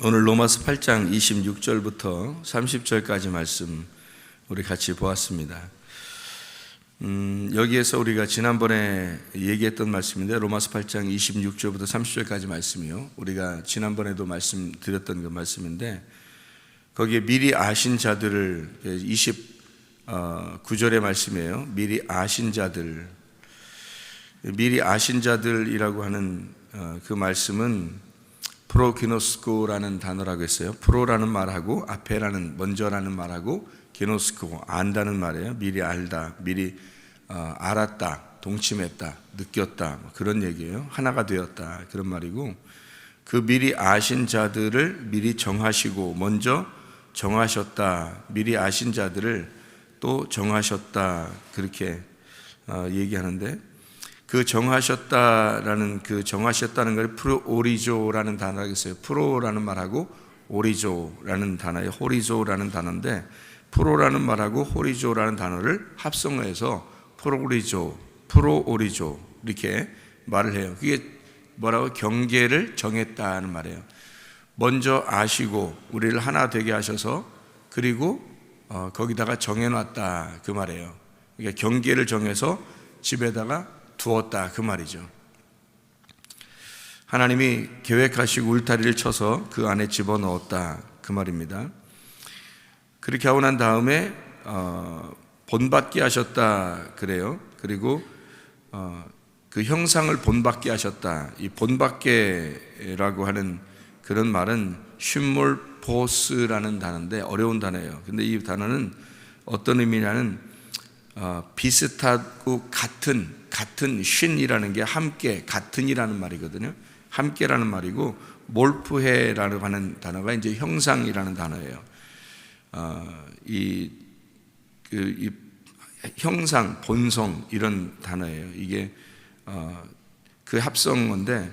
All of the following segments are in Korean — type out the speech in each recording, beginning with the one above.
오늘 로마서 8장 26절부터 30절까지 말씀 우리 같이 보았습니다. 여기에서 우리가 지난번에 얘기했던 말씀인데 로마서 8장 26절부터 30절까지 말씀이요. 우리가 지난번에도 말씀드렸던 그 말씀인데 거기에 미리 아신 자들을 29절의 말씀이에요. 미리 아신 자들이라고 하는 그 말씀은 프로기노스코라는 단어라고 했어요. 프로라는 말하고 앞에라는 먼저라는 말하고 기노스코 안다는 말이에요. 미리 알다, 미리 알았다, 동침했다, 느꼈다 그런 얘기예요. 하나가 되었다 그런 말이고 그 미리 아신 자들을 미리 정하시고 먼저 정하셨다. 미리 아신 자들을 또 정하셨다 그렇게 얘기하는데 그 정하셨다는 걸 프로오리조라는 단어가 있어요. 프로라는 말하고 오리조라는 단어에 호리조라는 단어인데 프로라는 말하고 호리조라는 단어를 합성해서 프로오리조 이렇게 말을 해요. 그게 뭐라고 경계를 정했다는 말이에요. 먼저 아시고 우리를 하나 되게 하셔서 그리고 거기다가 정해놨다 그 말이에요. 그러니까 경계를 정해서 집에다가 두었다 그 말이죠. 하나님이 계획하시고 울타리를 쳐서 그 안에 집어넣었다 그 말입니다. 그렇게 하고 난 다음에 본받게 하셨다 그래요. 그리고 그 형상을 본받게 하셨다. 이 본받게라고 하는 그런 말은 쉼몰포스라는 단어인데 어려운 단어예요. 근데 이 단어는 어떤 의미냐는 비슷하고 같은 쉰이라는 게 함께 같은이라는 말이거든요. 함께라는 말이고 몰프해라고 하는 단어가 이제 형상이라는 단어예요. 이 형상, 본성 이런 단어예요. 이게 그 합성어인데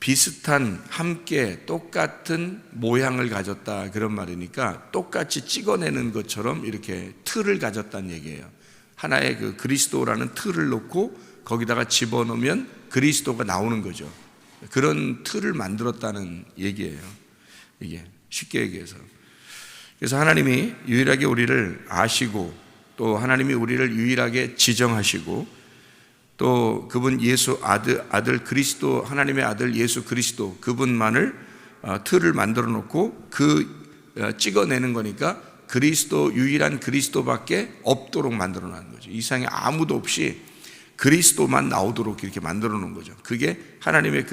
비슷한 함께 똑같은 모양을 가졌다 그런 말이니까 똑같이 찍어내는 것처럼 이렇게 틀을 가졌다는 얘기예요. 하나의 그 그리스도라는 틀을 놓고 거기다가 집어넣으면 그리스도가 나오는 거죠. 그런 틀을 만들었다는 얘기예요. 이게 쉽게 얘기해서. 그래서 하나님이 유일하게 우리를 아시고 또 하나님이 우리를 유일하게 지정하시고 또 그분 예수 아들 그리스도 하나님의 아들 예수 그리스도 그분만을 틀을 만들어 놓고 찍어내는 거니까 그리스도 유일한 그리스도밖에 없도록 만들어 놓은 거죠. 이 세상에 아무도 없이 그리스도만 나오도록 이렇게 만들어 놓은 거죠. 그게 하나님의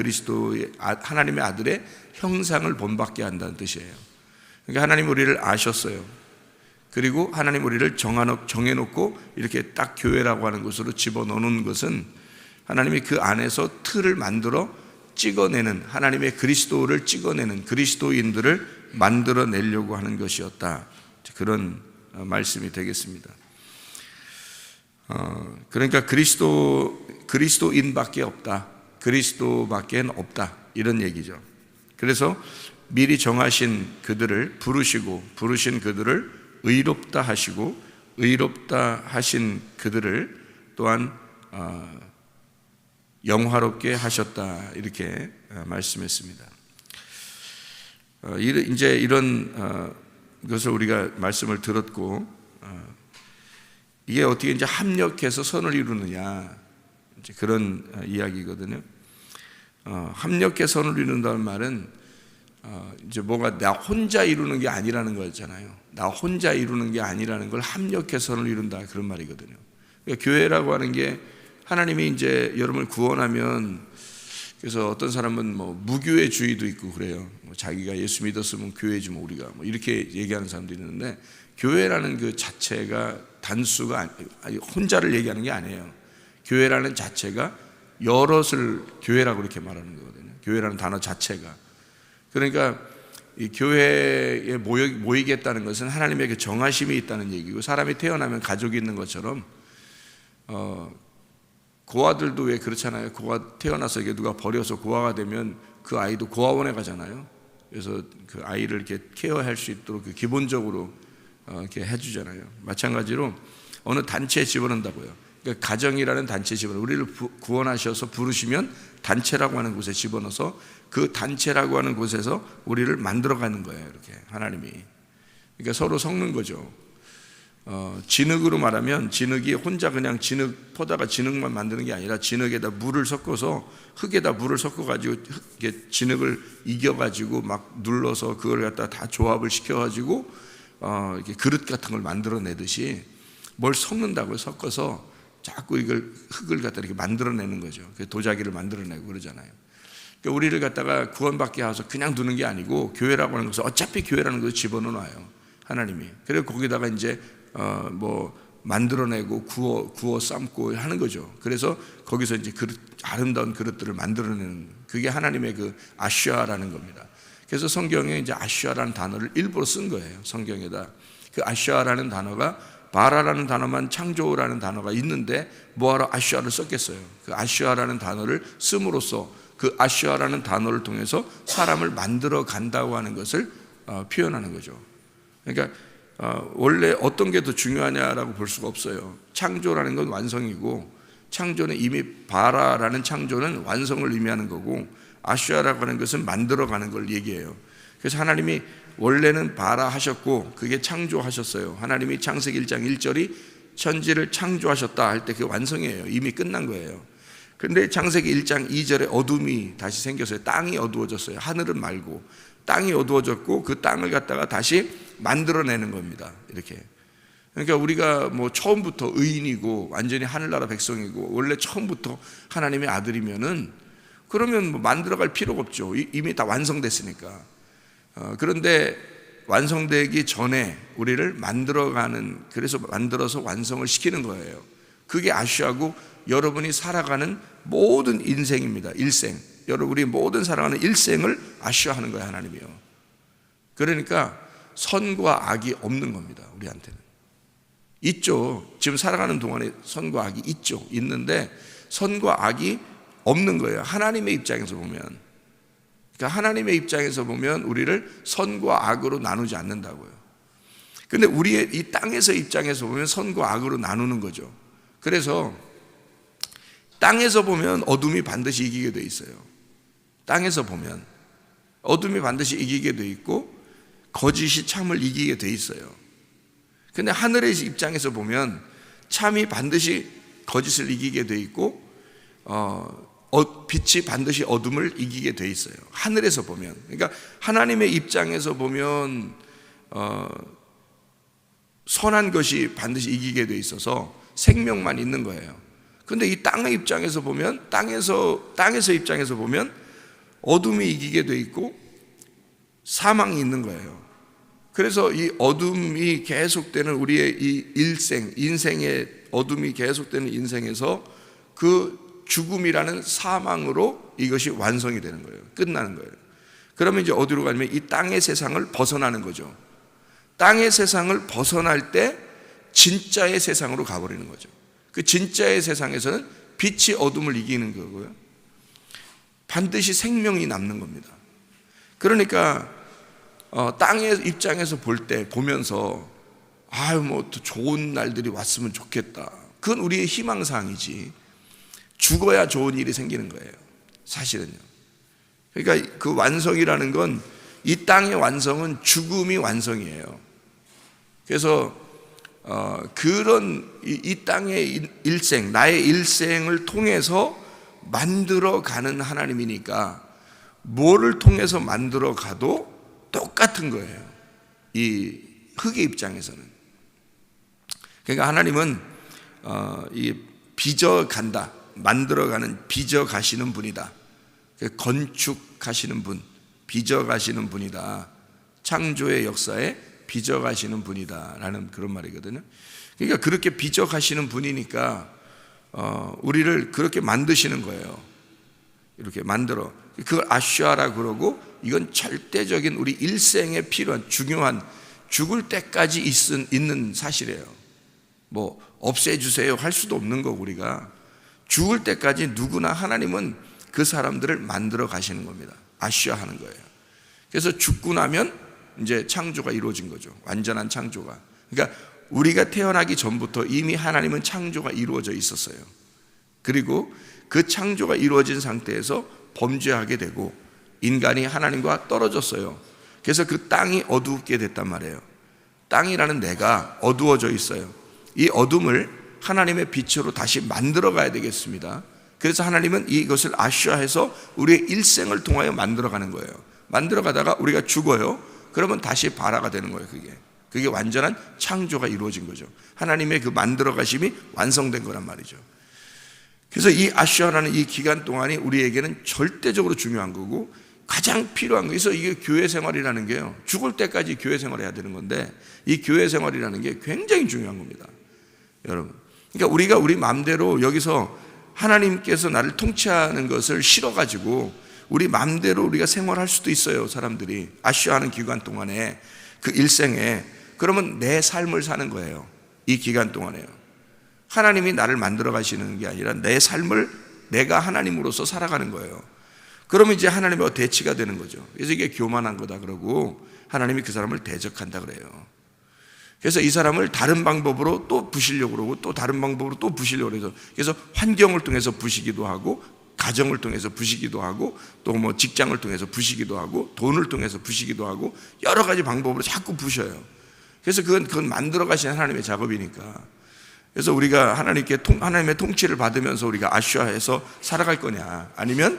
하나님의 아들의 형상을 본받게 한다는 뜻이에요. 그러니까 하나님 우리를 아셨어요. 그리고 하나님 우리를 정해놓고 이렇게 딱 교회라고 하는 곳으로 집어넣는 것은 하나님이 그 안에서 틀을 만들어 찍어내는 하나님의 그리스도를 찍어내는 그리스도인들을 만들어내려고 하는 것이었다. 그런 말씀이 되겠습니다. 그러니까 그리스도인밖에 없다. 그리스도밖에 없다. 이런 얘기죠. 그래서 미리 정하신 그들을 부르신 그들을 의롭다 하시고 의롭다 하신 그들을 또한 영화롭게 하셨다 이렇게 말씀했습니다. 이제 이런 것을 우리가 말씀을 들었고 이게 어떻게 이제 합력해서 선을 이루느냐 이제 그런 이야기거든요. 합력해서 선을 이룬다는 말은 이제 뭐가 나 혼자 이루는 게 아니라는 거잖아요. 나 혼자 이루는 게 아니라는 걸 합력해서 선을 이룬다 그런 말이거든요. 그러니까 교회라고 하는 게 하나님이 이제 여러분을 구원하면 그래서 어떤 사람은 뭐 무교회주의도 있고 그래요. 자기가 예수 믿었으면 교회지 뭐 우리가 뭐 이렇게 얘기하는 사람도 있는데 교회라는 그 자체가 단수가 혼자를 얘기하는 게 아니에요. 교회라는 자체가 여럿을 교회라고 이렇게 말하는 거거든요. 교회라는 단어 자체가. 그러니까 이 교회에 모이겠다는 것은 하나님의 그 정하심이 있다는 얘기고 사람이 태어나면 가족이 있는 것처럼 고아들도 왜 그렇잖아요. 고아 태어나서 이게 누가 버려서 고아가 되면 그 아이도 고아원에 가잖아요. 그래서 그 아이를 이렇게 케어할 수 있도록 기본적으로 이렇게 해주잖아요. 마찬가지로 어느 단체에 집어넣는다고요. 그러니까 그러니까 가정이라는 단체 집어넣어 우리를 구원하셔서 부르시면 단체라고 하는 곳에 집어넣어서 그 단체라고 하는 곳에서 우리를 만들어가는 거예요. 이렇게 하나님이. 그러니까 서로 섞는 거죠. 진흙으로 말하면 진흙이 혼자 그냥 진흙 퍼다가 진흙만 만드는 게 아니라 진흙에다 물을 섞어서 흙에다 물을 섞어가지고 진흙을 이겨가지고 막 눌러서 그걸 갖다 다 조합을 시켜가지고 이렇게 그릇 같은 걸 만들어내듯이 뭘 섞는다고요. 섞어서 자꾸 이걸 흙을 갖다 이렇게 만들어내는 거죠. 도자기를 만들어내고 그러잖아요. 그러니까 우리를 갖다가 구원받게 해서 그냥 두는 게 아니고 교회라고 하는 것은 어차피 교회라는 것을 집어넣어요. 하나님이. 그래서 거기다가 이제 만들어내고 구워 삶고 하는 거죠. 그래서 거기서 이제 아름다운 그릇들을 만들어내는 그게 하나님의 그 아슈아라는 겁니다. 그래서 성경에 이제 아슈아라는 단어를 일부러 쓴 거예요. 성경에다 그 아슈아라는 단어가 바라라는 단어만 창조라는 단어가 있는데 뭐하러 아슈아를 썼겠어요? 그 아슈아라는 단어를 씀으로써 그 아슈아라는 단어를 통해서 사람을 만들어 간다고 하는 것을 표현하는 거죠. 그러니까 원래 어떤 게 더 중요하냐라고 볼 수가 없어요. 창조라는 건 완성이고 창조는 이미 바라라는 창조는 완성을 의미하는 거고 아슈아라고 하는 것은 만들어가는 걸 얘기해요. 그래서 하나님이 원래는 바라 하셨고 그게 창조하셨어요. 하나님이 창세기 1장 1절이 천지를 창조하셨다 할 때 그게 완성이에요. 이미 끝난 거예요. 근데 창세기 1장 2절에 어둠이 다시 생겼어요. 땅이 어두워졌어요. 하늘은 맑고 땅이 어두워졌고 그 땅을 갖다가 다시 만들어내는 겁니다. 이렇게. 그러니까 우리가 뭐 처음부터 의인이고 완전히 하늘나라 백성이고 원래 처음부터 하나님의 아들이면은 그러면 뭐 만들어갈 필요가 없죠. 이미 다 완성됐으니까. 그런데 완성되기 전에 우리를 만들어가는, 그래서 만들어서 완성을 시키는 거예요. 그게 아슈아고 여러분이 살아가는 모든 인생입니다. 일생. 여러분이 모든 살아가는 일생을 아슈아하는 거예요. 하나님이요. 그러니까 선과 악이 없는 겁니다. 우리한테는 있죠. 지금 살아가는 동안에 선과 악이 있죠. 있는데 선과 악이 없는 거예요. 하나님의 입장에서 보면. 그러니까 하나님의 입장에서 보면 우리를 선과 악으로 나누지 않는다고요. 근데 우리의 이 땅에서 입장에서 보면 선과 악으로 나누는 거죠. 그래서 땅에서 보면 어둠이 반드시 이기게 돼 있어요. 땅에서 보면 어둠이 반드시 이기게 돼 있고 거짓이 참을 이기게 돼 있어요. 근데 하늘의 입장에서 보면 참이 반드시 거짓을 이기게 돼 있고 빛이 반드시 어둠을 이기게 돼 있어요. 하늘에서 보면. 그러니까 하나님의 입장에서 보면 선한 것이 반드시 이기게 돼 있어서 생명만 있는 거예요. 근데 이 땅의 입장에서 보면 땅에서 입장에서 보면 어둠이 이기게 돼 있고 사망이 있는 거예요. 그래서 이 어둠이 계속되는 우리의 이 인생의 어둠이 계속되는 인생에서 그 죽음이라는 사망으로 이것이 완성이 되는 거예요. 끝나는 거예요. 그러면 이제 어디로 가냐면 이 땅의 세상을 벗어나는 거죠. 땅의 세상을 벗어날 때 진짜의 세상으로 가버리는 거죠. 그 진짜의 세상에서는 빛이 어둠을 이기는 거고요. 반드시 생명이 남는 겁니다. 그러니까 땅의 입장에서 보면서 뭐 더 좋은 날들이 왔으면 좋겠다. 그건 우리의 희망사항이지. 죽어야 좋은 일이 생기는 거예요. 사실은요. 그러니까 그 완성이라는 건 이 땅의 완성은 죽음이 완성이에요. 그래서 그런 이 땅의 일생, 나의 일생을 통해서 만들어가는 하나님이니까 뭐를 통해서 만들어가도 똑같은 거예요. 이 흙의 입장에서는. 그러니까 하나님은 이 빚어간다, 만들어가는, 빚어가시는 분이다. 건축하시는 분, 빚어가시는 분이다. 창조의 역사에 빚어가시는 분이다 라는 그런 말이거든요. 그러니까 그렇게 빚어가시는 분이니까 우리를 그렇게 만드시는 거예요. 이렇게 만들어. 그걸 아슈아라 그러고 이건 절대적인 우리 일생에 필요한 중요한 죽을 때까지 있는 사실이에요. 뭐 없애주세요 할 수도 없는 거. 우리가 죽을 때까지 누구나 하나님은 그 사람들을 만들어 가시는 겁니다. 아슈아 하는 거예요. 그래서 죽고 나면 이제 창조가 이루어진 거죠. 완전한 창조가. 그러니까 우리가 태어나기 전부터 이미 하나님은 창조가 이루어져 있었어요. 그리고 그 창조가 이루어진 상태에서 범죄하게 되고 인간이 하나님과 떨어졌어요. 그래서 그 땅이 어둡게 됐단 말이에요. 땅이라는 내가 어두워져 있어요. 이 어둠을 하나님의 빛으로 다시 만들어 가야 되겠습니다. 그래서 하나님은 이것을 아슈아해서 우리의 일생을 통하여 만들어 가는 거예요. 만들어 가다가 우리가 죽어요. 그러면 다시 발화가 되는 거예요. 그게 완전한 창조가 이루어진 거죠. 하나님의 그 만들어 가심이 완성된 거란 말이죠. 그래서 이 아슈아라는 이 기간 동안이 우리에게는 절대적으로 중요한 거고 가장 필요한 거예요. 그래서 이게 교회 생활이라는 게요, 죽을 때까지 교회 생활을 해야 되는 건데 이 교회 생활이라는 게 굉장히 중요한 겁니다, 여러분. 그러니까 우리가 우리 마음대로 여기서 하나님께서 나를 통치하는 것을 싫어가지고 우리 마음대로 우리가 생활할 수도 있어요. 사람들이 아슈아하는 기간 동안에 그 일생에. 그러면 내 삶을 사는 거예요. 이 기간 동안에요. 하나님이 나를 만들어 가시는 게 아니라 내 삶을 내가 하나님으로서 살아가는 거예요. 그러면 이제 하나님과 대치가 되는 거죠. 그래서 이게 교만한 거다 그러고 하나님이 그 사람을 대적한다 그래요. 그래서 이 사람을 다른 방법으로 또 부시려고 그러고 또 다른 방법으로 또 부시려고 해서, 그래서 환경을 통해서 부시기도 하고 가정을 통해서 부시기도 하고 또 뭐 직장을 통해서 부시기도 하고 돈을 통해서 부시기도 하고 여러 가지 방법으로 자꾸 부셔요. 그래서 그건 만들어 가신 하나님의 작업이니까. 그래서 우리가 하나님의 통치를 받으면서 우리가 아슈아해서 살아갈 거냐, 아니면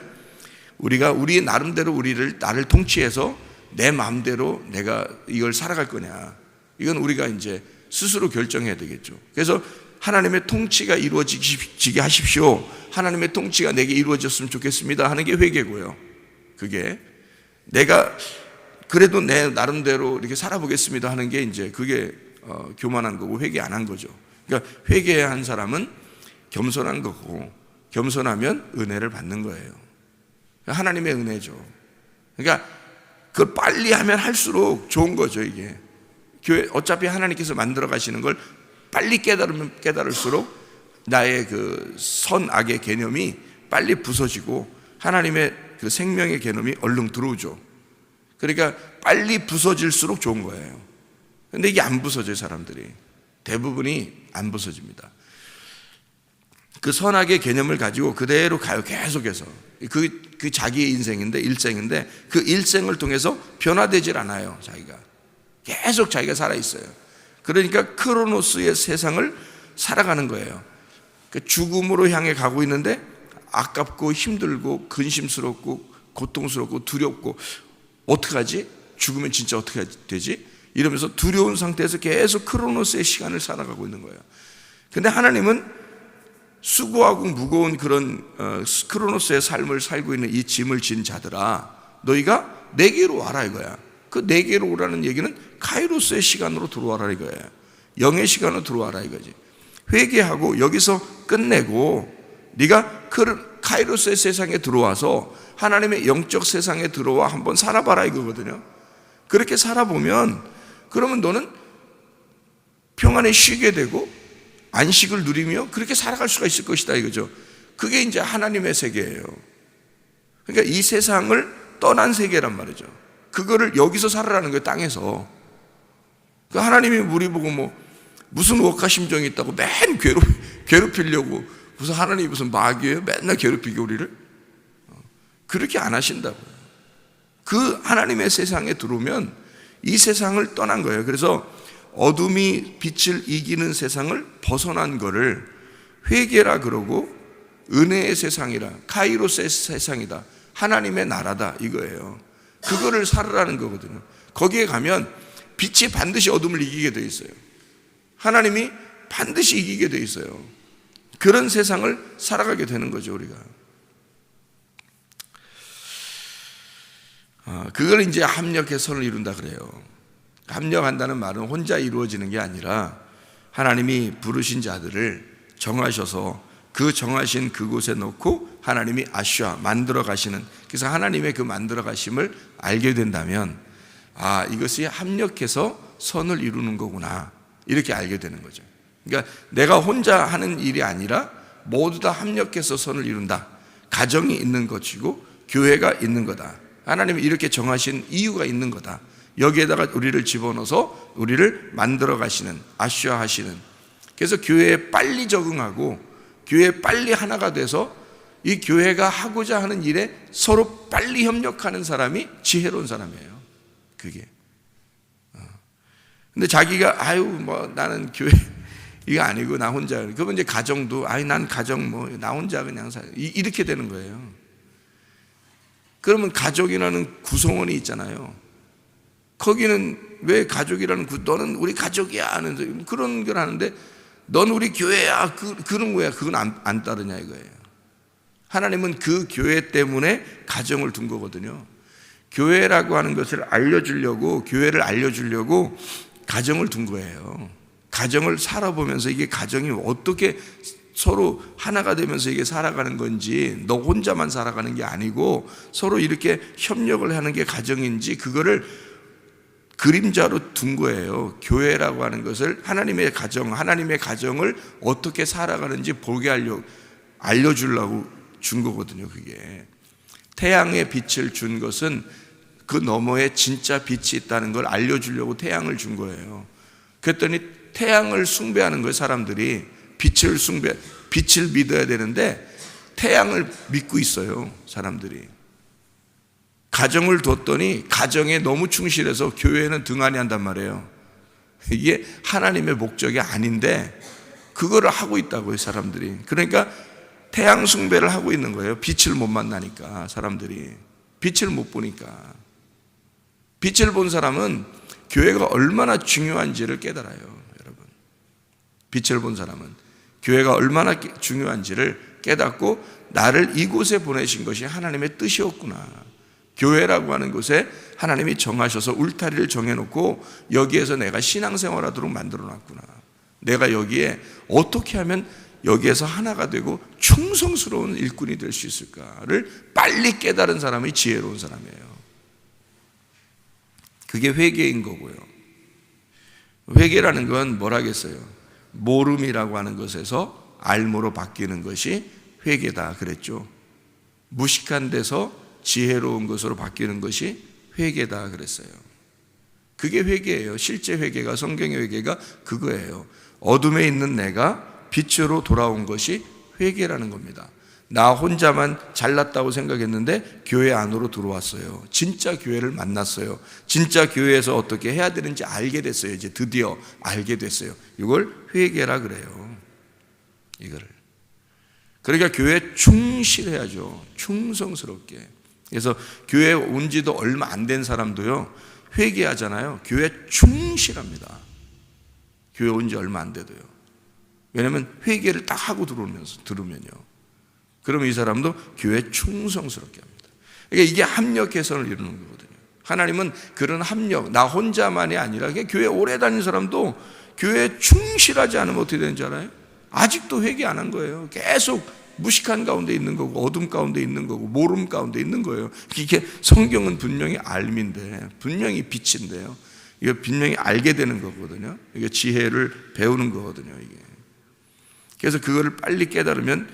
우리가 우리 나름대로 나를 통치해서 내 마음대로 내가 이걸 살아갈 거냐, 이건 우리가 이제 스스로 결정해야 되겠죠. 그래서 하나님의 통치가 이루어지게 하십시오. 하나님의 통치가 내게 이루어졌으면 좋겠습니다 하는 게 회개고요. 그게 내가 그래도 내 나름대로 이렇게 살아보겠습니다 하는 게 이제 그게 교만한 거고 회개 안 한 거죠. 그러니까 회개한 사람은 겸손한 거고, 겸손하면 은혜를 받는 거예요. 하나님의 은혜죠. 그러니까 그걸 빨리 하면 할수록 좋은 거죠. 이게 교회 어차피 하나님께서 만들어 가시는 걸 빨리 깨달으면 깨달을수록 나의 그 선악의 개념이 빨리 부서지고 하나님의 그 생명의 개념이 얼른 들어오죠. 그러니까 빨리 부서질수록 좋은 거예요. 근데 이게 안 부서져요. 사람들이 대부분이 안 부서집니다. 그 선악의 개념을 가지고 그대로 가요. 계속해서 그 자기의 일생인데 그 일생을 통해서 변화되질 않아요. 자기가 계속 자기가 살아있어요. 그러니까 크로노스의 세상을 살아가는 거예요. 그 죽음으로 향해 가고 있는데 아깝고 힘들고 근심스럽고 고통스럽고 두렵고 어떡하지? 죽으면 진짜 어떻게 되지? 이러면서 두려운 상태에서 계속 크로노스의 시간을 살아가고 있는 거예요. 근데 하나님은 수고하고 무거운 그런 크로노스의 삶을 살고 있는 이 짐을 진 자들아, 너희가 내게로 와라 이거야. 그 내게로 오라는 얘기는 카이로스의 시간으로 들어와라 이거예요. 영의 시간으로 들어와라 이거지. 회개하고 여기서 끝내고 네가 카이로스의 세상에 들어와서 하나님의 영적 세상에 들어와 한번 살아봐라 이거거든요. 그렇게 살아보면 그러면 너는 평안에 쉬게 되고 안식을 누리며 그렇게 살아갈 수가 있을 것이다 이거죠. 그게 이제 하나님의 세계예요. 그러니까 이 세상을 떠난 세계란 말이죠. 그거를 여기서 살아라는 거예요. 땅에서. 하나님이 우리 보고 뭐 무슨 억하심정이 있다고 맨 괴롭히려고, 무슨 하나님이 무슨 마귀예요? 맨날 괴롭히게 우리를? 그렇게 안 하신다고요. 그 하나님의 세상에 들어오면 이 세상을 떠난 거예요. 그래서 어둠이 빛을 이기는 세상을 벗어난 거를 회개라 그러고 은혜의 세상이라, 카이로스의 세상이다, 하나님의 나라다 이거예요. 그거를 살으라는 거거든요. 거기에 가면 빛이 반드시 어둠을 이기게 돼 있어요. 하나님이 반드시 이기게 돼 있어요. 그런 세상을 살아가게 되는 거죠, 우리가. 그걸 이제 합력해 선을 이룬다 그래요. 합력한다는 말은 혼자 이루어지는 게 아니라 하나님이 부르신 자들을 정하셔서 그 정하신 그곳에 놓고 하나님이 아슈아 만들어 가시는, 그래서 하나님의 그 만들어 가심을 알게 된다면 이것이 합력해서 선을 이루는 거구나 이렇게 알게 되는 거죠. 그러니까 내가 혼자 하는 일이 아니라 모두 다 합력해서 선을 이룬다. 가정이 있는 것이고 교회가 있는 거다. 하나님이 이렇게 정하신 이유가 있는 거다. 여기에다가 우리를 집어넣어서 우리를 만들어 가시는, 아쉬워하시는. 그래서 교회에 빨리 적응하고 교회에 빨리 하나가 돼서 이 교회가 하고자 하는 일에 서로 빨리 협력하는 사람이 지혜로운 사람이에요. 그게. 근데 자기가 나는 교회 이거 아니고 나 혼자. 그러면 이제 가정도 난 가정 나 혼자 그냥 이렇게 되는 거예요. 그러면 가족이라는 구성원이 있잖아요. 거기는 왜 가족이라는 너는 우리 가족이야 하는 그런 걸 하는데 넌 우리 교회야 그런 거야. 그건 안 따르냐 이거예요. 하나님은 그 교회 때문에 가정을 둔 거거든요. 교회라고 하는 것을 알려주려고, 교회를 알려주려고 가정을 둔 거예요. 가정을 살아보면서 이게 가정이 어떻게 서로 하나가 되면서 이게 살아가는 건지, 너 혼자만 살아가는 게 아니고 서로 이렇게 협력을 하는 게 가정인지, 그거를 그림자로 둔 거예요. 교회라고 하는 것을 하나님의 가정을 어떻게 살아가는지 보게 알려주려고 준 거거든요. 그게 태양의 빛을 준 것은 그 너머에 진짜 빛이 있다는 걸 알려주려고 태양을 준 거예요. 그랬더니 태양을 숭배하는 거예요. 사람들이 빛을 믿어야 되는데 태양을 믿고 있어요. 사람들이 가정을 뒀더니 가정에 너무 충실해서 교회는 등한히 한단 말이에요. 이게 하나님의 목적이 아닌데 그거를 하고 있다고요. 사람들이. 그러니까 태양 숭배를 하고 있는 거예요. 빛을 못 만나니까. 사람들이 빛을 못 보니까. 빛을 본 사람은 교회가 얼마나 중요한지를 깨달아요. 여러분, 빛을 본 사람은 교회가 얼마나 중요한지를 깨닫고 나를 이곳에 보내신 것이 하나님의 뜻이었구나. 교회라고 하는 곳에 하나님이 정하셔서 울타리를 정해놓고 여기에서 내가 신앙생활하도록 만들어놨구나. 내가 여기에 어떻게 하면 여기에서 하나가 되고 충성스러운 일꾼이 될 수 있을까를 빨리 깨달은 사람이 지혜로운 사람이에요. 그게 회개인 거고요. 회개라는 건 뭐라겠어요? 모름이라고 하는 것에서 알모로 바뀌는 것이 회개다 그랬죠. 무식한 데서 지혜로운 것으로 바뀌는 것이 회개다 그랬어요. 그게 회개예요. 실제 회개가, 성경의 회개가 그거예요. 어둠에 있는 내가 빛으로 돌아온 것이 회개라는 겁니다. 나 혼자만 잘났다고 생각했는데 교회 안으로 들어왔어요. 진짜 교회를 만났어요. 진짜 교회에서 어떻게 해야 되는지 알게 됐어요. 이제 드디어 알게 됐어요. 이걸 회개라 그래요. 이거를. 그러니까 교회에 충실해야죠. 충성스럽게. 그래서 교회에 온 지도 얼마 안 된 사람도요, 회개하잖아요. 교회에 충실합니다. 교회 온 지 얼마 안 돼도요. 왜냐하면 회개를 딱 하고 들으면요. 그러면 이 사람도 교회에 충성스럽게 합니다. 그러니까 이게 합력 개선을 이루는 거거든요. 하나님은 그런 합력, 나 혼자만이 아니라 교회 오래 다닌 사람도 교회에 충실하지 않으면 어떻게 되는지 알아요? 아직도 회개 안 한 거예요. 계속 무식한 가운데 있는 거고, 어둠 가운데 있는 거고, 모름 가운데 있는 거예요. 이게 성경은 분명히 알미인데, 분명히 빛인데요. 이거 분명히 알게 되는 거거든요. 이게 지혜를 배우는 거거든요. 이게. 그래서 그거를 빨리 깨달으면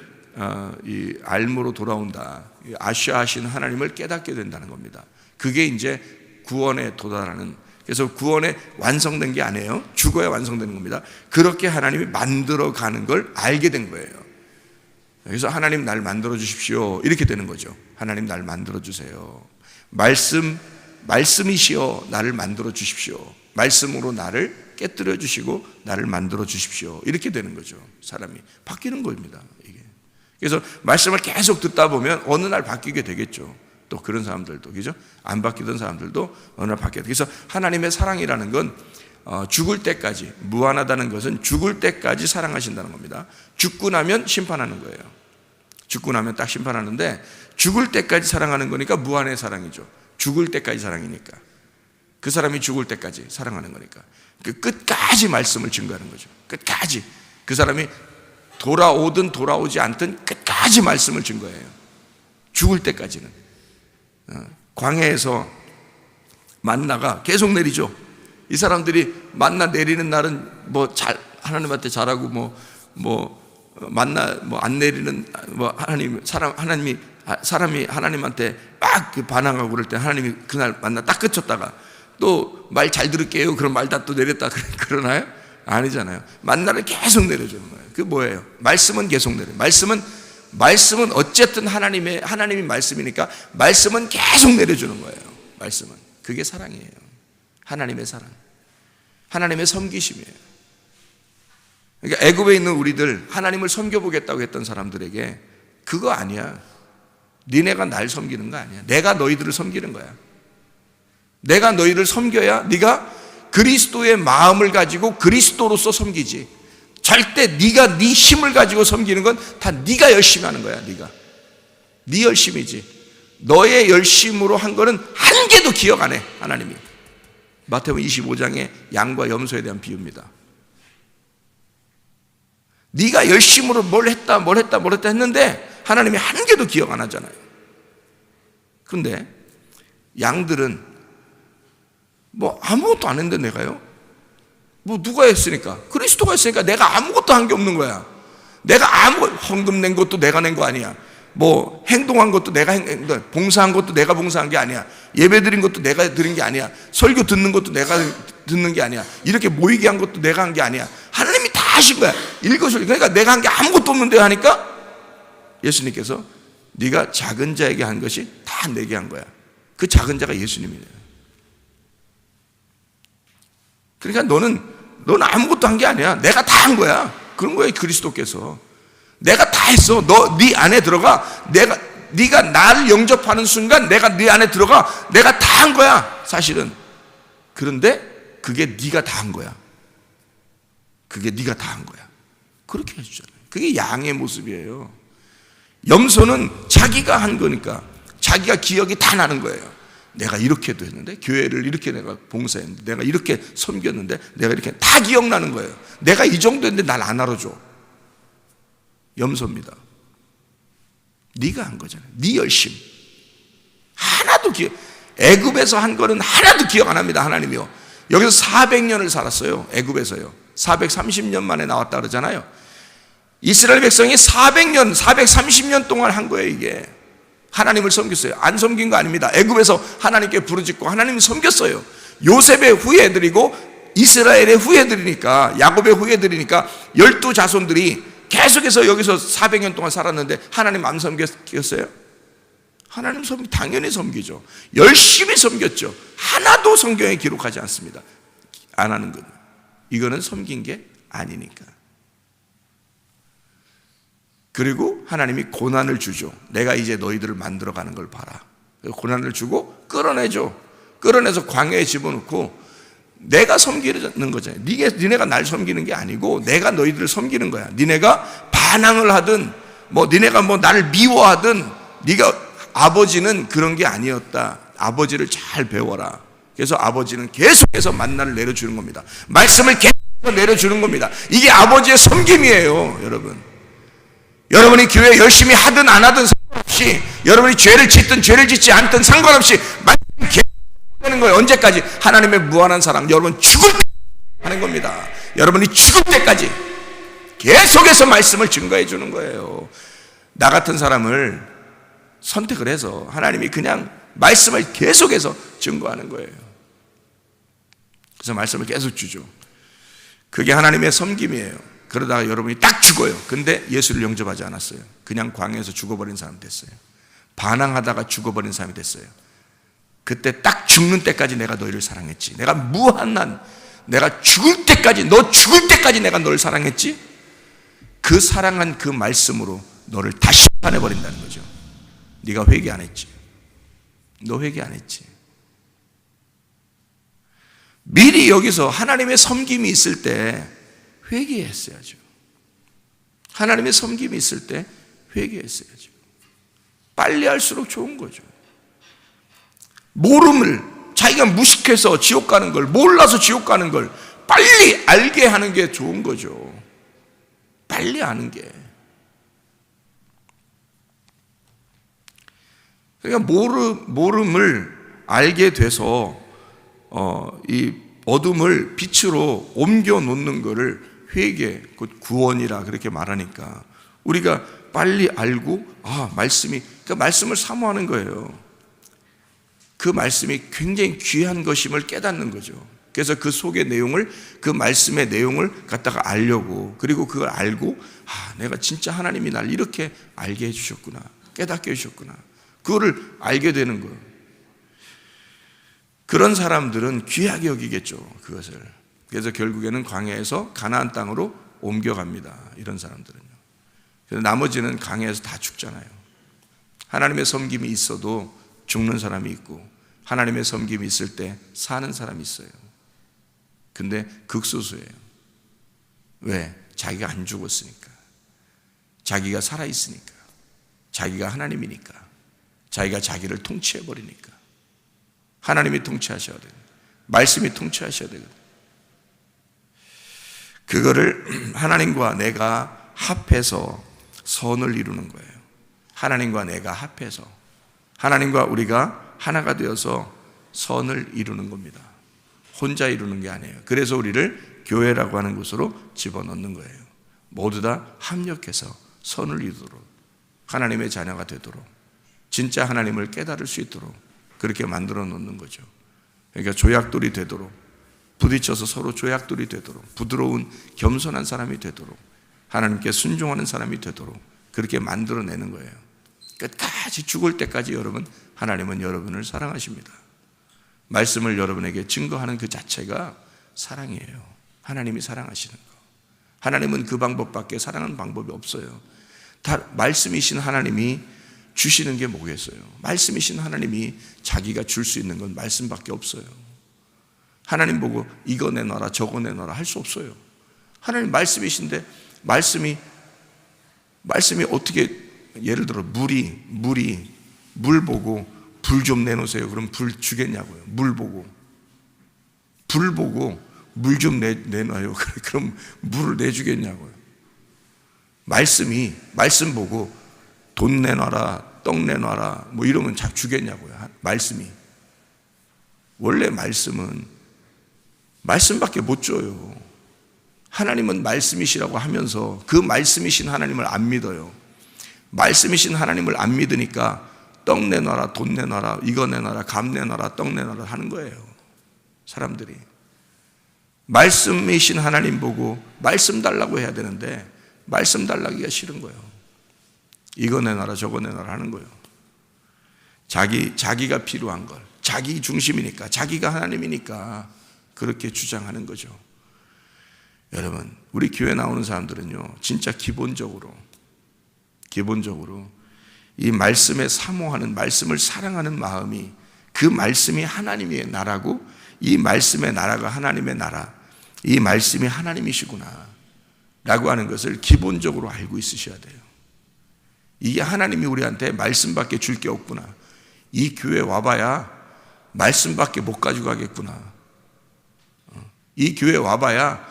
이 알모로 돌아온다. 아쉬워하신 하나님을 깨닫게 된다는 겁니다. 그게 이제 구원에 도달하는. 그래서 구원에 완성된 게 아니에요. 죽어야 완성되는 겁니다. 그렇게 하나님이 만들어가는 걸 알게 된 거예요. 그래서 하나님 날 만들어 주십시오. 이렇게 되는 거죠. 하나님 날 만들어 주세요. 말씀이시여 나를 만들어 주십시오. 말씀으로 나를 깨뜨려 주시고 나를 만들어 주십시오. 이렇게 되는 거죠. 사람이 바뀌는 겁니다. 이게. 그래서 말씀을 계속 듣다 보면 어느 날 바뀌게 되겠죠. 또 그런 사람들도, 그죠? 안 바뀌던 사람들도 어느 날 바뀌게. 그래서 하나님의 사랑이라는 건 죽을 때까지, 무한하다는 것은 죽을 때까지 사랑하신다는 겁니다. 죽고 나면 심판하는 거예요. 죽고 나면 딱 심판하는데 죽을 때까지 사랑하는 거니까 무한의 사랑이죠. 죽을 때까지 사랑이니까. 그 사람이 죽을 때까지 사랑하는 거니까. 그 끝까지 말씀을 증거하는 거죠. 끝까지. 그 사람이 돌아오든 돌아오지 않든 끝까지 말씀을 증거해요. 죽을 때까지는. 광야에서 만나가 계속 내리죠. 이 사람들이 만나 내리는 날은 하나님한테 잘하고 만나 안 내리는 사람이 하나님한테 막 반항하고 그럴 때 하나님이 그날 만나 딱 그쳤다가 또 말 잘 들을게요. 그럼 말 다 또 내렸다 그러나요? 아니잖아요. 만나를 계속 내려주는 거예요. 그게 뭐예요? 말씀은 계속 내려요. 말씀은 어쨌든 하나님이 말씀이니까 말씀은 계속 내려주는 거예요. 말씀은. 그게 사랑이에요. 하나님의 사랑. 하나님의 섬기심이에요. 그러니까 애굽에 있는 우리들 하나님을 섬겨보겠다고 했던 사람들에게 그거 아니야. 니네가 날 섬기는 거 아니야. 내가 너희들을 섬기는 거야. 내가 너희를 섬겨야 네가 그리스도의 마음을 가지고 그리스도로서 섬기지. 절대 네가 네 힘을 가지고 섬기는 건 다 네가 열심히 하는 거야. 네 열심이지. 너의 열심으로 한 거는 한 개도 기억 안 해. 하나님이. 마태복음 25장의 양과 염소에 대한 비유입니다. 네가 열심으로 뭘 했다 했는데 하나님이 한 개도 기억 안 하잖아요. 그런데 양들은 뭐 아무것도 안 했는데 내가요? 뭐 누가 했으니까? 그리스도가 했으니까 내가 아무것도 한 게 없는 거야. 내가 헌금 낸 것도 내가 낸 거 아니야. 뭐 행동한 것도 내가 봉사한 것도 내가 봉사한 게 아니야. 예배 드린 것도 내가 드린 게 아니야. 설교 듣는 것도 내가 듣는 게 아니야. 이렇게 모이게 한 것도 내가 한 게 아니야. 하나님이 다 하신 거야. 그러니까 내가 한 게 아무것도 없는데 하니까 예수님께서 네가 작은 자에게 한 것이 다 내게 한 거야. 그 작은 자가 예수님이에요. 그러니까 너는 아무것도 한 게 아니야. 내가 다 한 거야. 그런 거예요. 그리스도께서 내가 다 했어. 네 안에 들어가. 네가 나를 영접하는 순간 내가 네 안에 들어가. 내가 다 한 거야. 사실은. 그런데 그게 네가 다 한 거야. 그게 네가 다 한 거야. 그렇게 해주잖아요. 그게 양의 모습이에요. 염소는 자기가 한 거니까 자기가 기억이 다 나는 거예요. 내가 이렇게도 했는데, 교회를 이렇게 내가 봉사했는데, 내가 이렇게 섬겼는데, 내가 이렇게 다 기억나는 거예요. 내가 이 정도 했는데 날 안 알아줘. 염소입니다. 네가 한 거잖아요. 네 열심. 하나도 애굽에서 한 거는 하나도 기억 안 합니다. 하나님이요. 여기서 400년을 살았어요. 애굽에서요. 430년 만에 나왔다 그러잖아요. 이스라엘 백성이 430년 동안 한 거예요. 이게 하나님을 섬겼어요. 안 섬긴 거 아닙니다. 애굽에서 하나님께 부르짖고 하나님을 섬겼어요. 요셉의 후예들이고 이스라엘의 후예들이니까, 야곱의 후예들이니까 12자손들이 계속해서 여기서 400년 동안 살았는데 하나님 안 섬겼어요? 하나님 당연히 섬기죠. 열심히 섬겼죠. 하나도 성경에 기록하지 않습니다. 안 하는 건. 이거는 섬긴 게 아니니까. 그리고 하나님이 고난을 주죠. 내가 이제 너희들을 만들어가는 걸 봐라. 고난을 주고 끌어내죠. 끌어내서 광야에 집어넣고 내가 섬기는 거잖아요. 니네가 날 섬기는 게 아니고 내가 너희들을 섬기는 거야. 니네가 반항을 하든 니네가 나를 미워하든 아버지는 그런 게 아니었다. 아버지를 잘 배워라. 그래서 아버지는 계속해서 만나를 내려주는 겁니다. 말씀을 계속해서 내려주는 겁니다. 이게 아버지의 섬김이에요. 여러분이 교회 열심히 하든 안 하든 상관없이, 여러분이 죄를 짓든 죄를 짓지 않든 상관없이 말씀 계속 되는 거예요. 언제까지? 하나님의 무한한 사랑, 여러분 죽을 때까지 하는 겁니다. 여러분이 죽을 때까지 계속해서 말씀을 증거해 주는 거예요. 나 같은 사람을 선택을 해서 하나님이 그냥 말씀을 계속해서 증거하는 거예요. 그래서 말씀을 계속 주죠. 그게 하나님의 섬김이에요. 그러다가 여러분이 딱 죽어요. 근데 예수를 영접하지 않았어요. 그냥 광야에서 죽어버린 사람이 됐어요. 반항하다가 죽어버린 사람이 됐어요. 그때 딱 죽는 때까지 내가 너희를 사랑했지. 내가 무한한, 내가 죽을 때까지, 너 죽을 때까지 내가 너를 사랑했지. 그 사랑한 그 말씀으로 너를 다 심판해버린다는 거죠. 네가 회개 안 했지. 너 회개 안 했지. 미리 여기서 하나님의 섬김이 있을 때 회개했어야죠. 하나님의 섬김이 있을 때 회개했어야죠. 빨리 할수록 좋은 거죠. 모름을, 자기가 무식해서 지옥 가는 걸, 몰라서 지옥 가는 걸 빨리 알게 하는 게 좋은 거죠. 빨리 아는 게. 그러니까 모름을 알게 돼서 이 어둠을 빛으로 옮겨 놓는 것을 회개, 곧 구원이라 그렇게 말하니까 우리가 빨리 알고 말씀이, 그러니까 말씀을 사모하는 거예요. 그 말씀이 굉장히 귀한 것임을 깨닫는 거죠. 그래서 그 속의 내용을, 그 말씀의 내용을 갖다가 알려고, 그리고 그걸 알고 내가 진짜 하나님이 날 이렇게 알게 해주셨구나, 깨닫게 해주셨구나, 그거를 알게 되는 거예요. 그런 사람들은 귀하게 여기겠죠, 그것을. 그래서 결국에는 광야에서 가나안 땅으로 옮겨갑니다, 이런 사람들은요. 그래서 나머지는 광야에서 다 죽잖아요. 하나님의 섬김이 있어도 죽는 사람이 있고, 하나님의 섬김이 있을 때 사는 사람이 있어요. 근데 극소수예요. 왜? 자기가 안 죽었으니까, 자기가 살아있으니까, 자기가 하나님이니까, 자기가 자기를 통치해버리니까. 하나님이 통치하셔야 돼요. 말씀이 통치하셔야 되거든요. 그거를 하나님과 내가 합해서 선을 이루는 거예요. 하나님과 내가 합해서, 하나님과 우리가 하나가 되어서 선을 이루는 겁니다. 혼자 이루는 게 아니에요. 그래서 우리를 교회라고 하는 곳으로 집어넣는 거예요. 모두 다 합력해서 선을 이루도록, 하나님의 자녀가 되도록, 진짜 하나님을 깨달을 수 있도록 그렇게 만들어 놓는 거죠. 그러니까 조약돌이 되도록, 부딪혀서 서로 조약돌이 되도록, 부드러운 겸손한 사람이 되도록, 하나님께 순종하는 사람이 되도록 그렇게 만들어내는 거예요. 끝까지 죽을 때까지 여러분, 하나님은 여러분을 사랑하십니다. 말씀을 여러분에게 증거하는 그 자체가 사랑이에요. 하나님이 사랑하시는 거. 하나님은 그 방법밖에 사랑하는 방법이 없어요. 다 말씀이신 하나님이 주시는 게 뭐겠어요? 말씀이신 하나님이 자기가 줄 수 있는 건 말씀밖에 없어요. 하나님 보고 이거 내놔라 저거 내놔라 할 수 없어요. 하나님 말씀이신데, 말씀이 어떻게, 예를 들어 물 보고 불 좀 내놓으세요. 그럼 불 주겠냐고요. 물 보고 물 좀 내놔요. 그럼 물을 내주겠냐고요. 말씀 보고 돈 내놔라, 떡 내놔라 뭐 이러면 주겠냐고요. 말씀이. 원래 말씀은 말씀밖에 못 줘요. 하나님은 말씀이시라고 하면서 그 말씀이신 하나님을 안 믿어요. 말씀이신 하나님을 안 믿으니까 떡 내놔라, 돈 내놔라, 이거 내놔라, 감 내놔라, 떡 내놔라 하는 거예요. 사람들이. 말씀이신 하나님 보고 말씀 달라고 해야 되는데 말씀 달라기가 싫은 거예요. 이거 내놔라 저거 내놔라 하는 거예요. 자기가 필요한 걸, 자기 중심이니까, 자기가 하나님이니까 그렇게 주장하는 거죠. 여러분, 우리 교회 나오는 사람들은요, 진짜 기본적으로 이 말씀에 사모하는, 말씀을 사랑하는 마음이, 그 말씀이 하나님의 나라고, 이 말씀의 나라가 하나님의 나라, 이 말씀이 하나님이시구나 라고 하는 것을 기본적으로 알고 있으셔야 돼요. 이게 하나님이 우리한테 말씀밖에 줄 게 없구나, 이 교회 와봐야 말씀밖에 못 가지고 가겠구나, 이 교회 와봐야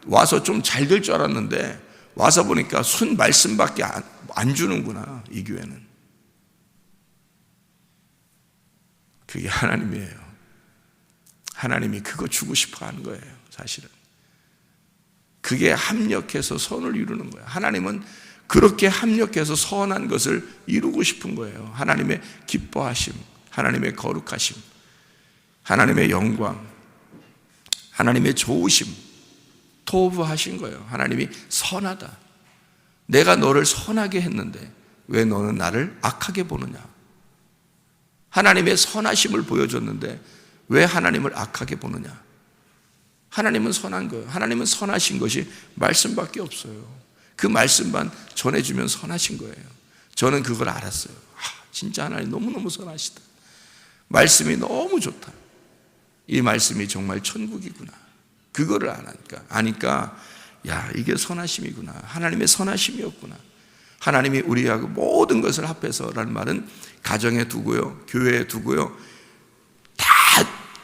와서 좀 잘 될 줄 알았는데 와서 보니까 순 말씀밖에 안 주는구나, 이 교회는. 그게 하나님이에요. 하나님이 그거 주고 싶어 하는 거예요, 사실은. 그게 합력해서 선을 이루는 거예요. 하나님은 그렇게 합력해서 선한 것을 이루고 싶은 거예요. 하나님의 기뻐하심, 하나님의 거룩하심, 하나님의 영광, 하나님의 좋으심, 토부하신 거예요. 하나님이 선하다. 내가 너를 선하게 했는데 왜 너는 나를 악하게 보느냐. 하나님의 선하심을 보여줬는데 왜 하나님을 악하게 보느냐. 하나님은 선한 거예요. 하나님은 선하신 것이 말씀밖에 없어요. 그 말씀만 전해주면 선하신 거예요. 저는 그걸 알았어요. 진짜 하나님 너무너무 선하시다. 말씀이 너무 좋다. 이 말씀이 정말 천국이구나. 그거를 아니까 야, 이게 선하심이구나. 하나님의 선하심이었구나. 하나님이 우리하고 모든 것을 합해서라는 말은 가정에 두고요, 교회에 두고요, 다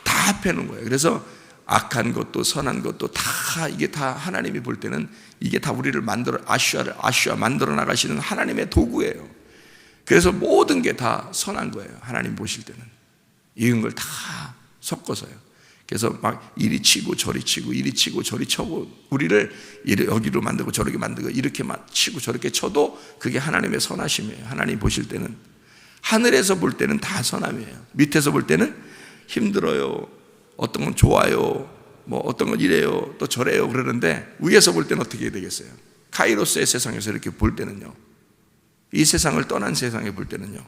합해놓은 거예요. 그래서 악한 것도 선한 것도 다, 이게 다 하나님이 볼 때는 이게 다 우리를 아슈아 만들어 나가시는 하나님의 도구예요. 그래서 모든 게 다 선한 거예요. 하나님 보실 때는 이런 걸 다 섞어서요. 그래서 막 이리 치고 저리 치고, 이리 치고 저리 쳐고, 우리를 여기로 만들고 저렇게 만들고, 이렇게 치고 저렇게 쳐도 그게 하나님의 선하심이에요. 하나님 보실 때는 하늘에서 볼 때는 다 선함이에요. 밑에서 볼 때는 힘들어요. 어떤 건 좋아요. 뭐 어떤 건 이래요. 또 저래요. 그러는데 위에서 볼 때는 어떻게 되겠어요? 카이로스의 세상에서 이렇게 볼 때는요, 이 세상을 떠난 세상에 볼 때는요,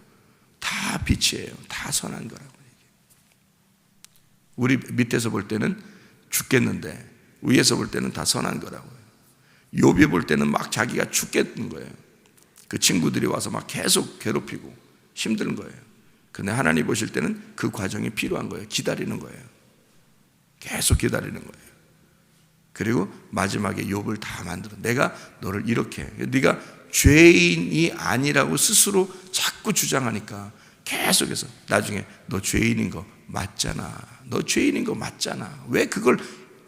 다 빛이에요. 다 선한 거라고. 우리 밑에서 볼 때는 죽겠는데 위에서 볼 때는 다 선한 거라고요. 욥이 볼 때는 막 자기가 죽겠는 거예요. 그 친구들이 와서 막 계속 괴롭히고 힘든 거예요. 근데 하나님 보실 때는 그 과정이 필요한 거예요. 기다리는 거예요. 계속 기다리는 거예요. 그리고 마지막에 욥을 다 만들어. 내가 너를 이렇게 해. 네가 죄인이 아니라고 스스로 자꾸 주장하니까 계속해서 나중에 너 죄인인 거 맞잖아. 너 죄인인 거 맞잖아. 왜 그걸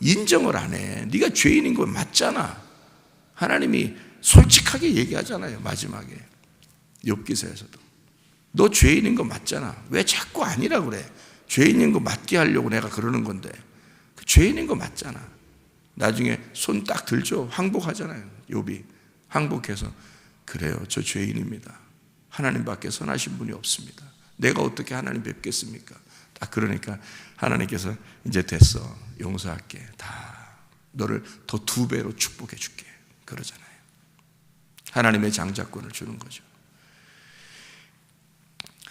인정을 안 해? 네가 죄인인 거 맞잖아. 하나님이 솔직하게 얘기하잖아요. 마지막에 욥기서에서도 너 죄인인 거 맞잖아. 왜 자꾸 아니라고 그래? 죄인인 거 맞게 하려고 내가 그러는 건데 그 죄인인 거 맞잖아. 나중에 손 딱 들죠. 항복하잖아요. 욥이 항복해서 그래요. 저 죄인입니다. 하나님밖에 선하신 분이 없습니다. 내가 어떻게 하나님 뵙겠습니까? 딱 그러니까 하나님께서 이제 됐어. 용서할게. 다 너를 더 2배로 축복해 줄게. 그러잖아요. 하나님의 장자권을 주는 거죠.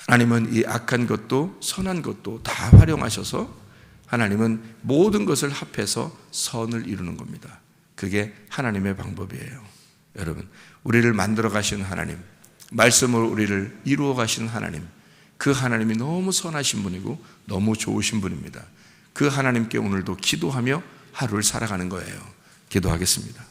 하나님은 이 악한 것도 선한 것도 다 활용하셔서 하나님은 모든 것을 합해서 선을 이루는 겁니다. 그게 하나님의 방법이에요. 여러분, 우리를 만들어 가시는 하나님, 말씀으로 우리를 이루어 가시는 하나님, 그 하나님이 너무 선하신 분이고 너무 좋으신 분입니다. 그 하나님께 오늘도 기도하며 하루를 살아가는 거예요. 기도하겠습니다.